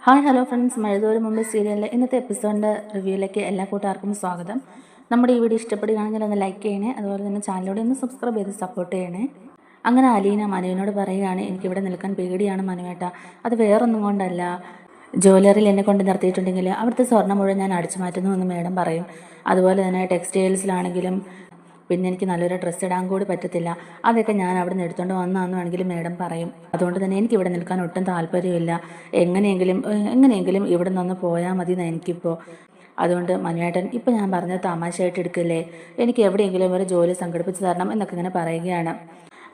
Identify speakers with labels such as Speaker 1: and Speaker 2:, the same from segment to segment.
Speaker 1: Hi hello friends, മഴതോരും മുമ്പ് സീരിയലിലെ ഇന്നത്തെ എപ്പിസോഡിൻ്റെ റിവ്യൂയിലേക്ക് എല്ലാ കൂട്ടുകാർക്കും സ്വാഗതം. നമ്മുടെ ഈ വീഡിയോ ഇഷ്ടപ്പെടുകയാണെങ്കിൽ ഒന്ന് ലൈക്ക് ചെയ്യണേ, അതുപോലെ തന്നെ ചാനലിലൂടെ ഒന്ന് സബ്സ്ക്രൈബ് ചെയ്ത് സപ്പോർട്ട് ചെയ്യണേ. അങ്ങനെ അലീന മനുവിനോട് പറയുകയാണ്, എനിക്കിവിടെ നിൽക്കാൻ പേടിയാണ് മനുവേട്ട. അത് വേറൊന്നും കൊണ്ടല്ല, ജ്വല്ലറിയിൽ എന്നെ കൊണ്ട് നിർത്തിയിട്ടുണ്ടെങ്കിൽ അവിടുത്തെ സ്വർണ്ണം മുഴുവൻ ഞാൻ അടിച്ചു മാറ്റുന്നു എന്ന് മേഡം പറയും. അതുപോലെ തന്നെ ടെക്സ്റ്റൈൽസിലാണെങ്കിലും പിന്നെ എനിക്ക് നല്ലൊരു ഡ്രസ്സ് ഇടാൻ കൂടി പറ്റത്തില്ല, അതൊക്കെ ഞാൻ അവിടെ നിന്ന് എടുത്തുകൊണ്ട് വന്നാന്ന് വേണമെങ്കിലും മേഡം പറയും. അതുകൊണ്ട് തന്നെ എനിക്ക് ഇവിടെ നിൽക്കാൻ ഒട്ടും താല്പര്യമില്ല. എങ്ങനെയെങ്കിലും ഇവിടെ നിന്ന് പോയാൽ മതി എന്ന് എനിക്കിപ്പോൾ. അതുകൊണ്ട് മനുവേട്ടൻ ഇപ്പം ഞാൻ പറഞ്ഞത് തമാശയായിട്ട് എടുക്കില്ലേ, എനിക്ക് എവിടെയെങ്കിലും ഒരു ജോലി സംഘടിപ്പിച്ച് തരണം എന്നൊക്കെ ഇങ്ങനെ പറയുകയാണ്.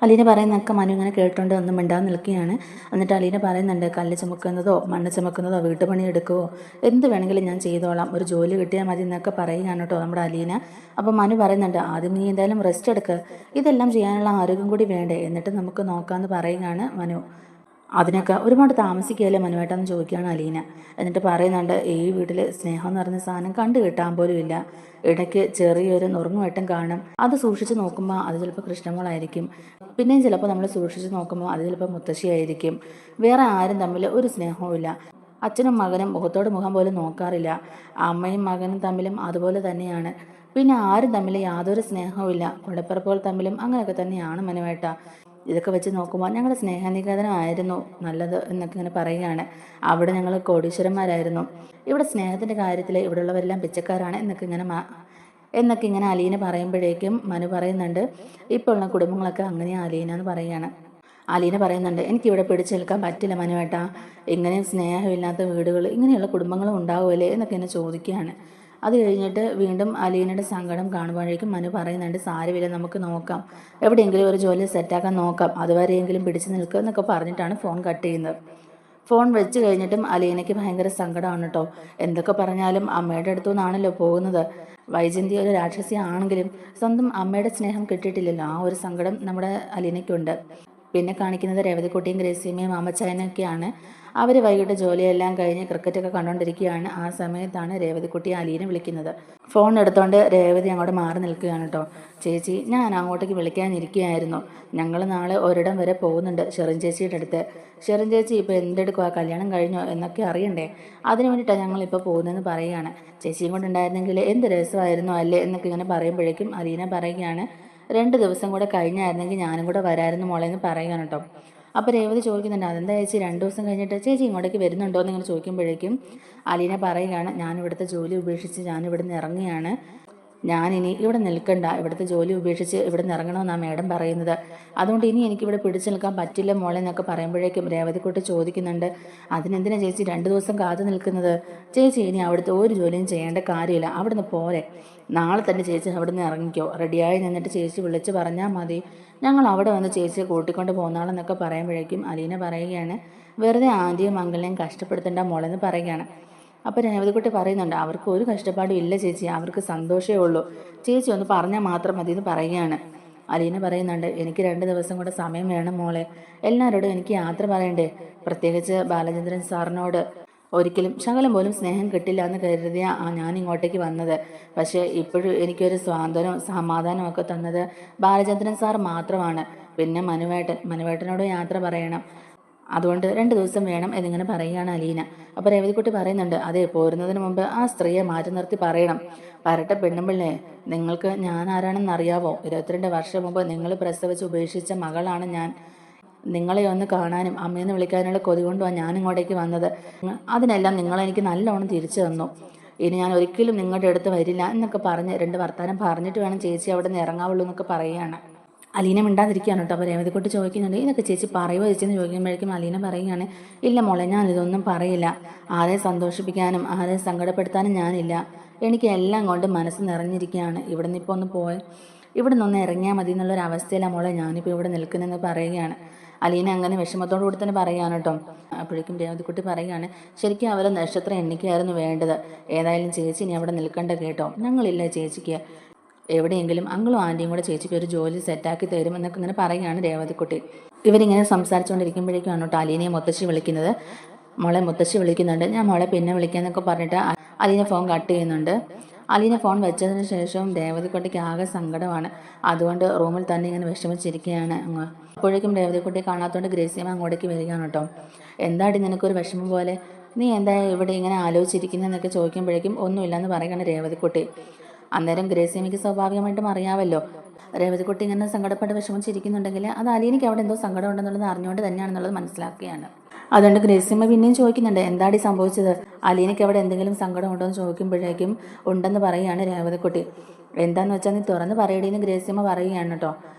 Speaker 1: അലീന പറയുന്നതൊക്കെ മനു ഇങ്ങനെ കേട്ടുകൊണ്ട് ഒന്നും മിണ്ടാതെ നിൽക്കുകയാണ്. എന്നിട്ട് അലീന പറയുന്നുണ്ട്, കല്ല് ചുമക്കുന്നതോ മണ്ണ് ചുമക്കുന്നതോ വീട്ടുപണി എടുക്കുവോ എന്ത് വേണമെങ്കിലും ഞാൻ ചെയ്തോളാം, ഒരു ജോലി കിട്ടിയാൽ മതി എന്നൊക്കെ പറയുകയാണ് കേട്ടോ നമ്മുടെ അലീന. അപ്പോൾ മനു പറയുന്നുണ്ട്, ആദ്യം നീ എന്തായാലും റെസ്റ്റ് എടുക്കുക, ഇതെല്ലാം ചെയ്യാനുള്ള ആരോഗ്യം കൂടി വേണ്ടേ, എന്നിട്ട് നമുക്ക് നോക്കാമെന്ന് പറയുകയാണ് മനു. അതിനൊക്കെ ഒരുപാട് താമസിക്കുകയല്ലേ മനുവേട്ടാന്ന് ചോദിക്കുകയാണ് അലീന. എന്നിട്ട് പറയുന്നുണ്ട്, ഈ വീട്ടിൽ സ്നേഹം എന്ന് പറയുന്ന സാധനം കണ്ടു കിട്ടാൻ പോലും ഇല്ല. ഇടയ്ക്ക് ചെറിയൊരു നുറുങ്ങുവെട്ടം കാണും, അത് സൂക്ഷിച്ച് നോക്കുമ്പോൾ അത് ചിലപ്പോൾ കൃഷ്ണമോളായിരിക്കും, പിന്നെയും ചിലപ്പോൾ നമ്മൾ സൂക്ഷിച്ച് നോക്കുമ്പോൾ അത് ചിലപ്പോൾ മുത്തശ്ശിയായിരിക്കും. വേറെ ആരും തമ്മിൽ ഒരു സ്നേഹവും ഇല്ല. അച്ഛനും മകനും മുഖത്തോട് മുഖം പോലും നോക്കാറില്ല. അമ്മയും മകനും തമ്മിലും അതുപോലെ തന്നെയാണ്. പിന്നെ ആരും തമ്മിൽ യാതൊരു സ്നേഹവും കൂടപ്പിറപ്പുകൾ തമ്മിലും അങ്ങനെയൊക്കെ തന്നെയാണ് മനുവേട്ട. ഇതൊക്കെ വെച്ച് നോക്കുമ്പോൾ ഞങ്ങളുടെ സ്നേഹനികേതനമായിരുന്നു നല്ലത് എന്നൊക്കെ ഇങ്ങനെ പറയുകയാണ്. അവിടെ ഞങ്ങൾ കോടീശ്വരന്മാരായിരുന്നു, ഇവിടെ സ്നേഹത്തിൻ്റെ കാര്യത്തിൽ ഇവിടെയുള്ളവരെല്ലാം പിച്ചക്കാരാണ് എന്നൊക്കെ ഇങ്ങനെ അലീന പറയുമ്പോഴേക്കും മനു പറയുന്നുണ്ട്, ഇപ്പോൾ ഉള്ള കുടുംബങ്ങളൊക്കെ അങ്ങനെയാണ് അലീന എന്ന് പറയുകയാണ്. അലീന പറയുന്നുണ്ട്, എനിക്കിവിടെ പിടിച്ചു നിൽക്കാൻ പറ്റില്ല മനുവേട്ട, ഇങ്ങനെ സ്നേഹമില്ലാത്ത വീടുകൾ ഇങ്ങനെയുള്ള കുടുംബങ്ങളും ഉണ്ടാവുമല്ലേ എന്നൊക്കെ എന്നെ ചോദിക്കുകയാണ്. അത് കഴിഞ്ഞിട്ട് വീണ്ടും അലീനയുടെ സങ്കടം കാണുമ്പോഴേക്കും മനു പറയുന്നുണ്ട്, സാരമില്ല, നമുക്ക് നോക്കാം, എവിടെയെങ്കിലും ഒരു ജോലി സെറ്റാക്കാൻ നോക്കാം, അതുവരെയെങ്കിലും പിടിച്ചു നിൽക്കുക എന്നൊക്കെ പറഞ്ഞിട്ടാണ് ഫോൺ കട്ട് ചെയ്യുന്നത്. ഫോൺ വെച്ച് കഴിഞ്ഞിട്ടും അലീനയ്ക്ക് ഭയങ്കര സങ്കടമാണ് കേട്ടോ. എന്തൊക്കെ പറഞ്ഞാലും അമ്മയുടെ അടുത്തു നിന്നാണല്ലോ പോകുന്നത്. വൈജന്തി ഒരു രാക്ഷസി ആണെങ്കിലും സ്വന്തം അമ്മയുടെ സ്നേഹം കിട്ടിയിട്ടില്ലല്ലോ, ആ ഒരു സങ്കടം നമ്മുടെ അലീനയ്ക്കുണ്ട്. പിന്നെ കാണിക്കുന്നത് രേവതിക്കുട്ടിയും ഗ്രേസിയമ്മയും അമ്മച്ചായനൊക്കെയാണ്. അവർ വൈകിട്ട് ജോലിയെല്ലാം കഴിഞ്ഞ് ക്രിക്കറ്റൊക്കെ കണ്ടുകൊണ്ടിരിക്കുകയാണ്. ആ സമയത്താണ് രേവതിക്കുട്ടി അലീനെ വിളിക്കുന്നത്. ഫോൺ എടുത്തുകൊണ്ട് രേവതി അങ്ങോട്ട് മാറി നിൽക്കുകയാണ് കേട്ടോ. ചേച്ചി, ഞാൻ അങ്ങോട്ടേക്ക് വിളിക്കാനിരിക്കുകയായിരുന്നു. ഞങ്ങൾ നാളെ ഒരിടം വരെ പോകുന്നുണ്ട്, ഷെറിൻ ചേച്ചിയുടെ അടുത്ത്. ഷെറിൻ ചേച്ചി ഇപ്പോൾ എന്തെടുക്കുക, കല്യാണം കഴിഞ്ഞോ എന്നൊക്കെ അറിയണ്ടേ, അതിന് വേണ്ടിയിട്ടാണ് ഞങ്ങളിപ്പോൾ പോകുന്നതെന്ന് പറയുകയാണ്. ചേച്ചിയും കൊണ്ടുണ്ടായിരുന്നെങ്കിൽ എന്ത് രസമായിരുന്നു അല്ലേ എന്നൊക്കെ ഇങ്ങനെ പറയുമ്പോഴേക്കും അലീന പറയുകയാണ്, 2 ദിവസം കൂടെ കഴിഞ്ഞായിരുന്നെങ്കിൽ ഞാനും കൂടെ വരായിരുന്നു മോളെ എന്ന് പറയുകയാണ് കേട്ടോ. അപ്പോൾ രേവതി ചോദിക്കുന്നുണ്ട്, അതെന്താ ചേച്ചി 2 ദിവസം കഴിഞ്ഞിട്ട് ചേച്ചി ഇങ്ങോട്ടേക്ക് വരുന്നുണ്ടോ എന്നിങ്ങനെ ചോദിക്കുമ്പോഴേക്കും അലീന പറയുകയാണ്, ഞാനിവിടുത്തെ ജോലി ഉപേക്ഷിച്ച് ഞാനിവിടുന്ന് ഇറങ്ങിയാണ്, ഞാനിനി ഇവിടെ നിൽക്കണ്ട, ഇവിടുത്തെ ജോലി ഉപേക്ഷിച്ച് ഇവിടെ നിന്ന് ഇറങ്ങണമെന്നാണ് മേഡം പറയുന്നത്. അതുകൊണ്ട് ഇനി എനിക്കിവിടെ പിടിച്ചു നിൽക്കാൻ പറ്റില്ല മോളെ എന്നൊക്കെ പറയുമ്പോഴേക്കും രേവതിക്കുട്ടി ചോദിക്കുന്നുണ്ട്, അതിനെന്തിനാ ചേച്ചി 2 ദിവസം കാത്തു നിൽക്കുന്നത്? ചേച്ചി ഇനി അവിടുത്തെ ഒരു ജോലിയും ചെയ്യേണ്ട കാര്യമില്ല, അവിടുന്ന് പോരെ, നാളെ തന്നെ ചേച്ചി അവിടുന്ന് ഇറങ്ങിക്കോ, റെഡിയായി നിന്നിട്ട് ചേച്ചി വിളിച്ച് പറഞ്ഞാൽ മതി, ഞങ്ങൾ അവിടെ വന്ന് ചേച്ചിയെ കൂട്ടിക്കൊണ്ട് പോകുന്നാളെന്നൊക്കെ പറയുമ്പോഴേക്കും അലീന പറയുകയാണ്, വെറുതെ ആൻറ്റിയും മംഗളിനെയും കഷ്ടപ്പെടുത്തേണ്ട മോളെന്ന് പറയുകയാണ്. അപ്പോൾ രേവതിക്കുട്ടി പറയുന്നുണ്ട്, അവർക്ക് ഒരു കഷ്ടപ്പാടും ഇല്ല ചേച്ചി, അവർക്ക് സന്തോഷമേ ഉള്ളൂ, ചേച്ചി ഒന്ന് പറഞ്ഞാൽ മാത്രം മതി എന്ന് പറയുകയാണ്. അലീന പറയുന്നുണ്ട്, എനിക്ക് 2 ദിവസം കൂടെ സമയം വേണം മോളെ, എല്ലാവരോടും എനിക്ക് യാത്ര പറയണ്ടേ, പ്രത്യേകിച്ച് ബാലചന്ദ്രൻ സാറിനോട് ഒരിക്കലും ശകലം പോലും സ്നേഹം കിട്ടില്ല എന്ന് കരുതിയ ഞാൻ ഇങ്ങോട്ടേക്ക് വന്നത്. പക്ഷേ ഇപ്പോഴും എനിക്കൊരു സ്വാതന്ത്ര്യവും സമാധാനവും ഒക്കെ തന്നത് ബാലചന്ദ്രൻ സാർ മാത്രമാണ്. പിന്നെ മനുവേട്ടനോട് യാത്ര പറയണം, അതുകൊണ്ട് 2 ദിവസം വേണം എന്നിങ്ങനെ പറയുകയാണ് അലീന. അപ്പോൾ രേവതിക്കുട്ടി പറയുന്നുണ്ട്, അതെ, പോരുന്നതിന് മുമ്പ് ആ സ്ത്രീയെ മാറ്റി നിർത്തി പറയണം, പരട്ട പെണ്ണുമ്പിള്ളേ, നിങ്ങൾക്ക് ഞാൻ ആരാണെന്ന് അറിയാവോ? 22 വർഷം മുമ്പ് നിങ്ങൾ പ്രസവിച്ച് ഉപേക്ഷിച്ച മകളാണ് ഞാൻ. നിങ്ങളെ ഒന്ന് കാണാനും അമ്മയെന്ന് വിളിക്കാനുള്ള കൊതി കൊണ്ടുമാണ് ഞാൻ ഇങ്ങോട്ടേക്ക് വന്നത്. അതിനെല്ലാം നിങ്ങളെനിക്ക് നല്ലോണം തിരിച്ചു തന്നു. ഇനി ഞാൻ ഒരിക്കലും നിങ്ങളുടെ അടുത്ത് വരില്ല എന്നൊക്കെ പറഞ്ഞ് 2 വർത്താനം പറഞ്ഞിട്ട് വേണം ചേച്ചി അവിടെ നിന്ന് ഇറങ്ങാവുള്ളൂ എന്നൊക്കെ പറയുകയാണ്. അലീന മിണ്ടാതിരിക്കുകയാണ് കേട്ടോ. അപ്പോൾ രേവതിക്കുട്ടി ചോദിക്കുന്നുണ്ട്, ഇതൊക്കെ ചേച്ചി പറയുമോ ചേച്ചിന്ന് ചോദിക്കുമ്പോഴേക്കും അലീന പറയുകയാണ്, ഇല്ല മോളെ, ഞാൻ ഇതൊന്നും പറയില്ല, ആരെയും സന്തോഷിപ്പിക്കാനും ആരെയും സങ്കടപ്പെടുത്താനും ഞാനില്ല, എനിക്ക് എല്ലാം കൊണ്ട് മനസ്സ് നിറഞ്ഞിരിക്കുകയാണ്, ഇവിടെ നിന്ന് ഇപ്പോൾ ഇവിടെ നിന്ന് ഇറങ്ങിയാൽ മതി എന്നുള്ളൊരവസ്ഥയിലാണ് മോളെ ഞാനിപ്പോൾ ഇവിടെ നിൽക്കുന്നതെന്ന് പറയുകയാണ്. അലീന അങ്ങനെ വിഷമത്തോടു കൂടി തന്നെ പറയുകയാണ് കേട്ടോ. അപ്പോഴേക്കും രേവതിക്കുട്ടി പറയുകയാണ്, ശരിക്കും അവരെ നക്ഷത്രം എണ്ണിക്കായിരുന്നു വേണ്ടത്, ഏതായാലും ചേച്ചി ഇനി അവിടെ നിൽക്കേണ്ട കേട്ടോ, ഞങ്ങളില്ല ചേച്ചിക്ക്, എവിടെയെങ്കിലും അങ്ങളും ആൻറ്റിയും കൂടെ ചേച്ചിക്ക് ഒരു ജോലി സെറ്റാക്കി തരുമെന്നൊക്കെ ഇങ്ങനെ പറയുകയാണ് രേവതിക്കുട്ടി. ഇവരിങ്ങനെ സംസാരിച്ചുകൊണ്ടിരിക്കുമ്പോഴേക്കാണ് കേട്ടോ അലീനയെ മുത്തശ്ശി വിളിക്കുന്നത്. മോളെ മുത്തശ്ശി വിളിക്കുന്നുണ്ട്, ഞാൻ മോളെ പിന്നെ വിളിക്കാമെന്നൊക്കെ പറഞ്ഞിട്ട് അലീന ഫോൺ കട്ട് ചെയ്യുന്നുണ്ട്. അലീന ഫോൺ വെച്ചതിന് ശേഷം രേവതിക്കുട്ടിക്ക് ആകെ സങ്കടമാണ്. അതുകൊണ്ട് റൂമിൽ തന്നെ ഇങ്ങനെ വിഷമിച്ചിരിക്കുകയാണ് അങ്ങ്. അപ്പോഴേക്കും രേവതിക്കുട്ടിയെ കാണാത്തതുകൊണ്ട് ഗ്രേസിയമ്മ അങ്ങോട്ടേക്ക് വരികയാണ് കേട്ടോ. എന്താടി നിനക്കൊരു വിഷമം പോലെ? നീ എന്താ ഇവിടെ ഇങ്ങനെ ആലോചിച്ചിരിക്കുന്നതെന്നൊക്കെ ചോദിക്കുമ്പോഴേക്കും ഒന്നുമില്ലെന്ന് പറയുകയാണ് രേവതിക്കുട്ടി. അന്നേരം ഗ്രേസിയമ്മയ്ക്ക് സ്വാഭാവികമായിട്ടും അറിയാമല്ലോ രേവതിക്കുട്ടി ഇങ്ങനെ സങ്കടപ്പെട്ട് വിഷമിച്ചിരിക്കുന്നുണ്ടെങ്കിൽ അത് അലീനയ്ക്ക് അവിടെ എന്തോ സങ്കടം ഉണ്ടെന്നുള്ളത് അറിഞ്ഞുകൊണ്ട് തന്നെയാണെന്നുള്ളത് മനസ്സിലാക്കുകയാണ്. അതുകൊണ്ട് ഗ്രേസിയമ്മ പിന്നെയും ചോദിക്കുന്നുണ്ട്, എന്താടി സംഭവിച്ചത്, അലീനയ്ക്ക് അവിടെ എന്തെങ്കിലും സങ്കടം ഉണ്ടോ എന്ന് ചോദിക്കുമ്പോഴേക്കും ഉണ്ടെന്ന് പറയുകയാണ് രേവതിക്കുട്ടി. എന്താന്ന് വെച്ചാൽ നീ തുറന്ന് പറയടിയെന്ന് ഗ്രേസിയമ്മ പറയുകയാണ് കേട്ടോ.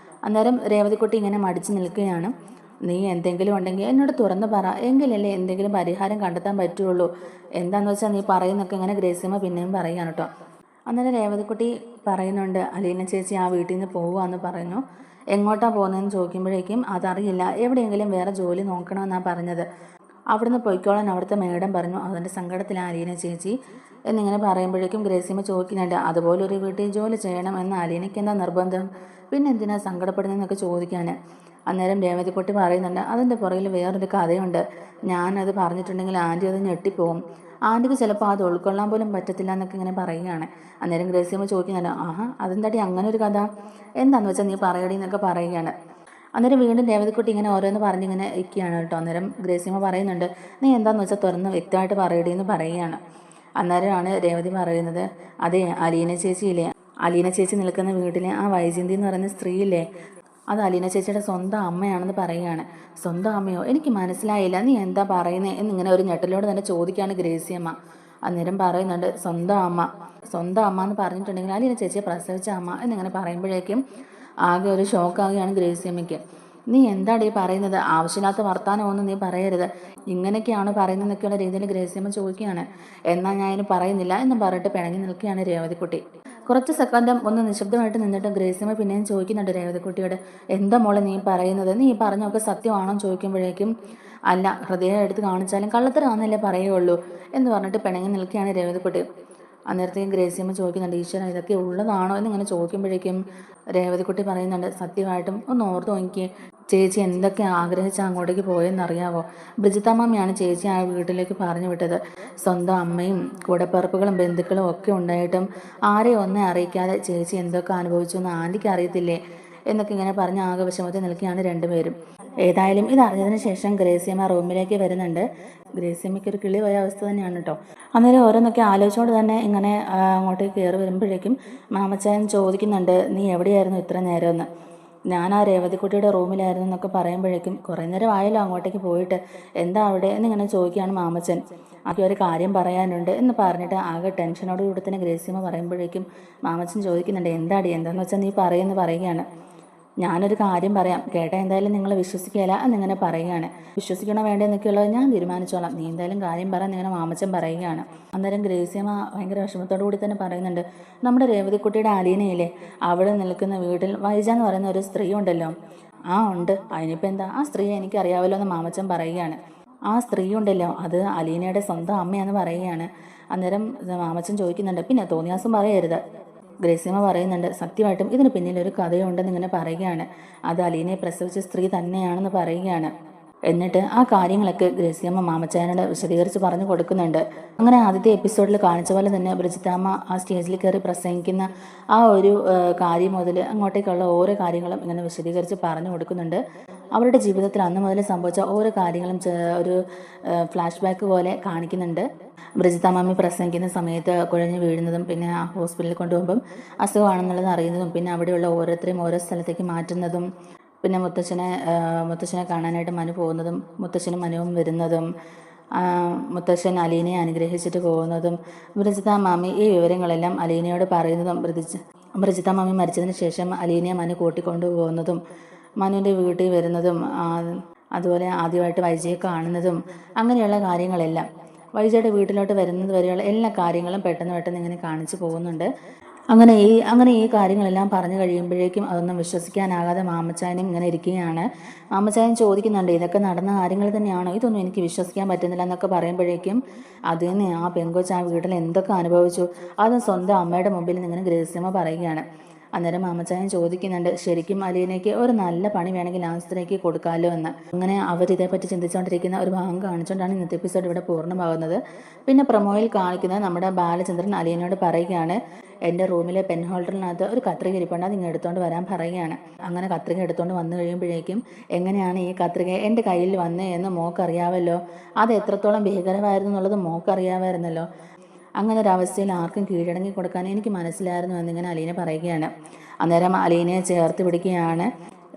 Speaker 1: അന്നേരം രേവതിക്കുട്ടി ഇങ്ങനെ മടിച്ചു നിൽക്കുകയാണ്. നീ എന്തെങ്കിലും ഉണ്ടെങ്കിൽ എന്നോട് തുറന്ന് പറ, എങ്കിലല്ലേ എന്തെങ്കിലും പരിഹാരം കണ്ടെത്താൻ പറ്റുള്ളൂ. എന്താന്ന് വെച്ചാൽ നീ പറയുന്നൊക്കെ ഇങ്ങനെ ഗ്രേസിയമ്മ പിന്നെയും പറയുകയാണ് കേട്ടോ. അന്നേരം രേവതിക്കുട്ടി പറയുന്നുണ്ട്, അലീന ചേച്ചി ആ വീട്ടിൽ നിന്ന് പോവുകയെന്ന് പറയുന്നു. എങ്ങോട്ടാണ് പോകുന്നതെന്ന് ചോദിക്കുമ്പോഴേക്കും അതറിയില്ല, എവിടെയെങ്കിലും വേറെ ജോലി നോക്കണമെന്നാണ് പറഞ്ഞത്, അവിടുന്ന് പൊയ്ക്കോളാൻ അവിടുത്തെ മേഡം പറഞ്ഞു, അതിൻ്റെ സങ്കടത്തിലാണ് അലീന ചേച്ചി എന്നിങ്ങനെ പറയുമ്പോഴേക്കും ഗ്രേസിയമ്മ ചോദിക്കുന്നുണ്ട്, അതുപോലെ ഒരു വീട്ടിൽ ജോലി ചെയ്യണം എന്ന് അലീനയ്ക്ക് എന്താ നിർബന്ധം, പിന്നെ എന്തിനാ സങ്കടപ്പെടുന്നതെന്നൊക്കെ ചോദിക്കാൻ. അന്നേരം രേവതിക്കുട്ടി പറയുന്നുണ്ട്, അതിൻ്റെ പുറകിൽ വേറൊരു കഥയുണ്ട്, ഞാനത് പറഞ്ഞിട്ടുണ്ടെങ്കിൽ ആൻറ്റി അത് ഞെട്ടിപ്പോവും, ആൻറ്റിക്ക് ചിലപ്പോൾ അത് ഉൾക്കൊള്ളാൻ പോലും പറ്റത്തില്ല എന്നൊക്കെ ഇങ്ങനെ പറയുകയാണ്. അന്നേരം ഗ്രേസിയമ്മ ചോദിക്കുന്നുണ്ട്, ആഹാ അതെന്താടി അങ്ങനെ ഒരു കഥ, എന്താണെന്ന് വെച്ചാൽ നീ പറയടി എന്നൊക്കെ പറയുകയാണ്. അന്നേരം വീണ്ടും രേവതിക്കുട്ടി ഇങ്ങനെ ഓരോന്ന് പറഞ്ഞിങ്ങനെ ഇരിക്കുകയാണ് കേട്ടോ. അന്നേരം ഗ്രേസിയമ്മ പറയുന്നുണ്ട്, നീ എന്താണെന്ന് വെച്ചാൽ തുറന്ന് വ്യക്തമായിട്ട് പറയടി എന്ന് പറയുകയാണ്. അന്നേരമാണ് രേവതി പറയുന്നത്, അതെ അലീന ചേച്ചിയില്ലേ, അലീന ചേച്ചി നിൽക്കുന്ന വീട്ടിലെ ആ വൈജയന്തി എന്ന് പറയുന്ന സ്ത്രീയില്ലേ, അത് അലീന ചേച്ചിയുടെ സ്വന്തം അമ്മയാണെന്ന് പറയുകയാണ്. സ്വന്തം അമ്മയോ, എനിക്ക് മനസ്സിലായില്ല, നീ എന്താ പറയുന്നത് എന്നിങ്ങനെ ഒരു ഞെട്ടലോട് തന്നെ ചോദിക്കുകയാണ് ഗ്രേസിയമ്മ. അന്നേരം പറയുന്നുണ്ട്, സ്വന്തം അമ്മ എന്ന് പറഞ്ഞിട്ടുണ്ടെങ്കിൽ അലീന ചേച്ചിയെ പ്രസവിച്ച അമ്മ എന്നിങ്ങനെ പറയുമ്പോഴേക്കും ആകെ ഒരു ഷോക്കാവുകയാണ് ഗ്രേസിയമ്മയ്ക്ക്. നീ എന്താടി പറയുന്നത്, ആവശ്യമില്ലാത്ത വർത്താനമൊന്നും നീ പറയരുത്, ഇങ്ങനെയൊക്കെയാണ് പറയുന്നതെന്നൊക്കെയുള്ള രീതിയിൽ ഗ്രേസിയമ്മ ചോദിക്കുകയാണ്. എന്നാൽ ഞാൻ ഇതിന് പറയുന്നില്ല എന്നും പറഞ്ഞിട്ട് പിണങ്ങി നിൽക്കുകയാണ് രേവതിക്കുട്ടി. കുറച്ച് സെക്കൻഡും ഒന്ന് നിശബ്ദമായിട്ട് നിന്നിട്ട് ഗ്രേസിയമ്മ പിന്നെയും ചോദിക്കുന്നുണ്ട് രേവതിക്കുട്ടിയോട്, എന്താ മോളെ നീ പറയുന്നത്, നീ പറഞ്ഞൊക്കെ സത്യമാണോ ചോദിക്കുമ്പോഴേക്കും അല്ല, ഹൃദയം എടുത്ത് കാണിച്ചാലും കള്ളത്തരമാണെന്നല്ലേ പറയുള്ളൂ എന്ന് പറഞ്ഞിട്ട് പിണങ്ങി നിൽക്കുകയാണ് രേവതിക്കുട്ടി. അന്നേരത്തേക്കും ഗ്രേസിയമ്മ ചോദിക്കുന്നുണ്ട്, ഈശ്വര ഇതൊക്കെ ഉള്ളതാണോ എന്നിങ്ങനെ ചോദിക്കുമ്പോഴേക്കും രേവതിക്കുട്ടി പറയുന്നുണ്ട്, സത്യമായിട്ടും ഒന്ന് ഓർത്ത് നോക്കി, ചേച്ചി എന്തൊക്കെ ആഗ്രഹിച്ച അങ്ങോട്ടേക്ക് പോയെന്നറിയാവോ, ബ്രിജിത്തമ്മയാണ് ചേച്ചി ആ വീട്ടിലേക്ക് പറഞ്ഞു വിട്ടത്, സ്വന്തം അമ്മയും കൂടപ്പിറപ്പുകളും ബന്ധുക്കളും ഒക്കെ ഉണ്ടായിട്ടും ആരെയും ഒന്നും അറിയിക്കാതെ ചേച്ചി എന്തൊക്കെ അനുഭവിച്ചു എന്ന് ആൻറ്റിക്ക് അറിയത്തില്ലേ എന്നൊക്കെ ഇങ്ങനെ പറഞ്ഞ് ആകെ വിഷമത്തിൽ നിൽക്കുകയാണ് രണ്ടുപേരും. ഏതായാലും ഇത് അറിഞ്ഞതിന് ശേഷം ഗ്രേസിയമ്മ റൂമിലേക്ക് വരുന്നുണ്ട്. ഗ്രേസിയമ്മയ്ക്ക് ഒരു കിളി പോയ അവസ്ഥ തന്നെയാണ് കേട്ടോ. അന്നേരം ഓരോന്നൊക്കെ ആലോചിച്ചുകൊണ്ട് തന്നെ ഇങ്ങനെ അങ്ങോട്ടേക്ക് കയറി വരുമ്പോഴേക്കും മാമച്ചായൻ ചോദിക്കുന്നുണ്ട്, നീ എവിടെയായിരുന്നു ഇത്ര നേരമെന്ന്. ഞാൻ ആ രേവതിക്കുട്ടിയുടെ റൂമിലായിരുന്നു എന്നൊക്കെ പറയുമ്പോഴേക്കും കുറേ നേരം ആയല്ലോ അങ്ങോട്ടേക്ക് പോയിട്ട്, എന്താ അവിടെ എന്നിങ്ങനെ ചോദിക്കുകയാണ് മാമച്ചൻ. ആകെ ഒരു കാര്യം പറയാനുണ്ട് എന്ന് പറഞ്ഞിട്ട് ആകെ ടെൻഷനോട് കൂടി തന്നെ ഗ്രേസിയമ്മ പറയുമ്പോഴേക്കും മാമച്ചൻ ചോദിക്കുന്നുണ്ട്, എന്താണെന്ന് വെച്ചാൽ നീ പറയുകയാണ്. ഞാനൊരു കാര്യം പറയാം, കേട്ടാൽ എന്തായാലും നിങ്ങൾ വിശ്വസിക്കില്ല എന്നിങ്ങനെ പറയുകയാണ്. വിശ്വസിക്കണോ വേണ്ടെന്നൊക്കെയുള്ളത് ഞാൻ തീരുമാനിച്ചോളാം, നീ എന്തായാലും കാര്യം പറയാൻ ഇങ്ങനെ മാമച്ചൻ പറയുകയാണ്. അന്നേരം ഗ്രേസിയമ്മ ഭയങ്കര വിഷമത്തോടു കൂടി തന്നെ പറയുന്നുണ്ട്, നമ്മുടെ രേവതിക്കുട്ടിയുടെ അലീനയില്ലേ, അവിടെ നിൽക്കുന്ന വീട്ടിൽ വൈജ എന്ന് പറയുന്ന ഒരു സ്ത്രീ ഉണ്ടല്ലോ. ആ ഉണ്ട്, അതിനിപ്പോൾ എന്താ, ആ സ്ത്രീയെ എനിക്കറിയാമല്ലോ എന്ന് മാമച്ചൻ പറയുകയാണ്. ആ സ്ത്രീ ഉണ്ടല്ലോ, അത് അലീനയുടെ സ്വന്തം അമ്മയെന്ന് പറയുകയാണ്. അന്നേരം മാമച്ചൻ ചോദിക്കുന്നുണ്ട്, പിന്നെ തോന്നിയാസം പറയരുത്. ഗ്രേസിയമ്മ പറയുന്നുണ്ട്, സത്യമായിട്ടും ഇതിന് പിന്നിൽ ഒരു കഥയുണ്ടെന്ന് ഇങ്ങനെ പറയുകയാണ്, അത് അലീനയെ പ്രസവിച്ച സ്ത്രീ തന്നെയാണെന്ന് പറയുകയാണ്. എന്നിട്ട് ആ കാര്യങ്ങളൊക്കെ ഗ്രേസിയമ്മ മാമച്ചായനോട് വിശദീകരിച്ച് പറഞ്ഞു കൊടുക്കുന്നുണ്ട്. അങ്ങനെ ആദ്യത്തെ എപ്പിസോഡിൽ കാണിച്ച പോലെ തന്നെ ബ്രിജിത്താമ്മ ആ സ്റ്റേജിൽ കയറി പ്രസംഗിക്കുന്ന ആ ഒരു കാര്യം മുതൽ അങ്ങോട്ടേക്കുള്ള ഓരോ കാര്യങ്ങളും ഇങ്ങനെ വിശദീകരിച്ച് പറഞ്ഞു കൊടുക്കുന്നുണ്ട്. അവരുടെ ജീവിതത്തിൽ അന്ന് മുതൽ സംഭവിച്ച ഓരോ കാര്യങ്ങളും ഒരു ഫ്ലാഷ് ബാക്ക് പോലെ കാണിക്കുന്നുണ്ട്. ബ്രിജിത്താമ്മ പ്രസംഗിക്കുന്ന സമയത്ത് കുഴഞ്ഞു വീഴുന്നതും പിന്നെ ആ ഹോസ്പിറ്റലിൽ കൊണ്ടുപോകുമ്പം അസുഖമാണെന്നുള്ളത് അറിയുന്നതും പിന്നെ അവിടെയുള്ള ഓരോരുത്തരെയും ഓരോ സ്ഥലത്തേക്ക് മാറ്റുന്നതും പിന്നെ മുത്തശ്ശനെ കാണാനായിട്ട് മനു പോകുന്നതും മുത്തശ്ശനും മനുവും വരുന്നതും മുത്തശ്ശൻ അലീനയെ അനുഗ്രഹിച്ചിട്ട് പോകുന്നതും ബ്രിജിത്ത മാമി ഈ വിവരങ്ങളെല്ലാം അലീനയോട് പറയുന്നതും ബ്രിജിത്ത മാമി മരിച്ചതിന് ശേഷം അലീനയെ മനു കൂട്ടിക്കൊണ്ടു പോകുന്നതും മനുവിൻ്റെ വീട്ടിൽ വരുന്നതും അതുപോലെ ആദ്യമായിട്ട് വൈജയെ കാണുന്നതും അങ്ങനെയുള്ള കാര്യങ്ങളെല്ലാം വൈജയുടെ വീട്ടിലോട്ട് വരുന്നത് വരെയുള്ള എല്ലാ കാര്യങ്ങളും പെട്ടെന്ന് ഇങ്ങനെ കാണിച്ചു പോകുന്നുണ്ട്. അങ്ങനെ ഈ കാര്യങ്ങളെല്ലാം പറഞ്ഞു കഴിയുമ്പോഴേക്കും അതൊന്നും വിശ്വസിക്കാനാകാതെ മാമച്ചായനും ഇങ്ങനെ ഇരിക്കുകയാണ്. മാമച്ചായൻ ചോദിക്കുന്നുണ്ട്, ഇതൊക്കെ നടന്ന കാര്യങ്ങൾ തന്നെയാണോ, ഇതൊന്നും എനിക്ക് വിശ്വസിക്കാൻ പറ്റുന്നില്ല എന്നൊക്കെ പറയുമ്പോഴേക്കും അത് തന്നെ, ആ പെങ്കൊച്ച് ആ വീട്ടിൽ എന്തൊക്കെ അനുഭവിച്ചു അതും സ്വന്തം അമ്മയുടെ മുമ്പിൽ ഇങ്ങനെ ഗ്രേസിയമ്മ പറയുകയാണ്. അന്നേരം മാമച്ചായൻ ചോദിക്കുന്നുണ്ട്, ശരിക്കും അലീനയ്ക്ക് ഒരു നല്ല പണി വേണമെങ്കിൽ ആസ്ത്രയ്ക്ക് കൊടുക്കാമല്ലോ എന്ന്. അങ്ങനെ അവരിതേപ്പറ്റി ചിന്തിച്ചുകൊണ്ടിരിക്കുന്ന ഒരു ഭാഗം കാണിച്ചുകൊണ്ടാണ് ഇന്നത്തെ എപ്പിസോഡ് ഇവിടെ പൂർണ്ണമാകുന്നത്. പിന്നെ പ്രൊമോയിൽ കാണിക്കുന്നത് നമ്മുടെ ബാലചന്ദ്രൻ അലീനയോട് പറയുകയാണ്, എൻ്റെ റൂമിലെ പെൻ ഹോൾഡറിനകത്ത് ഒരു കത്രിക ഇരിപ്പുണ്ട്, അത് ഇങ്ങനെ എടുത്തുകൊണ്ട് വരാൻ പറയുകയാണ്. അങ്ങനെ കത്രിക എടുത്തുകൊണ്ട് വന്നു കഴിയുമ്പോഴേക്കും എങ്ങനെയാണ് ഈ കത്രിക എൻ്റെ കയ്യിൽ വന്നേ എന്ന് മോക്കറിയാമല്ലോ, അത് എത്രത്തോളം ഭീകരമായിരുന്നു എന്നുള്ളത് മോക്കറിയാമായിരുന്നല്ലോ. അങ്ങനെ ഒരു അവസ്ഥയിൽ ആർക്കും കീഴടങ്ങി കൊടുക്കാൻ എനിക്ക് മനസ്സിലായിരുന്നു എന്നിങ്ങനെ അലീന പറയുകയാണ്. അന്നേരം അലീനയെ ചേർത്ത് പിടിക്കുകയാണ്,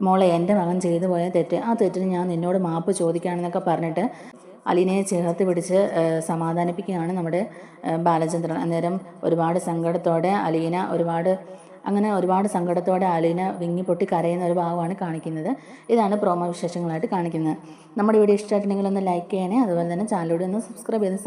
Speaker 1: മോളെ എൻ്റെ മകൻ ചെയ്തു പോയ തെറ്റ്, ആ തെറ്റിന് ഞാൻ നിന്നോട് മാപ്പ് ചോദിക്കുകയാണെന്നൊക്കെ പറഞ്ഞിട്ട് അലീനയെ ചേർത്ത് പിടിച്ച് സമാധാനിപ്പിക്കുകയാണ് നമ്മുടെ ബാലചന്ദ്രൻ. അന്നേരം ഒരുപാട് സങ്കടത്തോടെ ഒരുപാട് സങ്കടത്തോടെ അലീന വിങ്ങി പൊട്ടി കരയുന്ന ഒരു ഭാഗമാണ് കാണിക്കുന്നത്. ഇതാണ് പ്രോമോ വിശേഷങ്ങളായിട്ട് കാണിക്കുന്നത്. നമ്മുടെ വീഡിയോ ഇഷ്ടമായിട്ടുണ്ടെങ്കിൽ ഒന്ന് ലൈക്ക് ചെയ്യണേ, അതുപോലെ തന്നെ ചാനലിലൂടെ ഒന്ന് സബ്സ്ക്രൈബ് ചെയ്ത്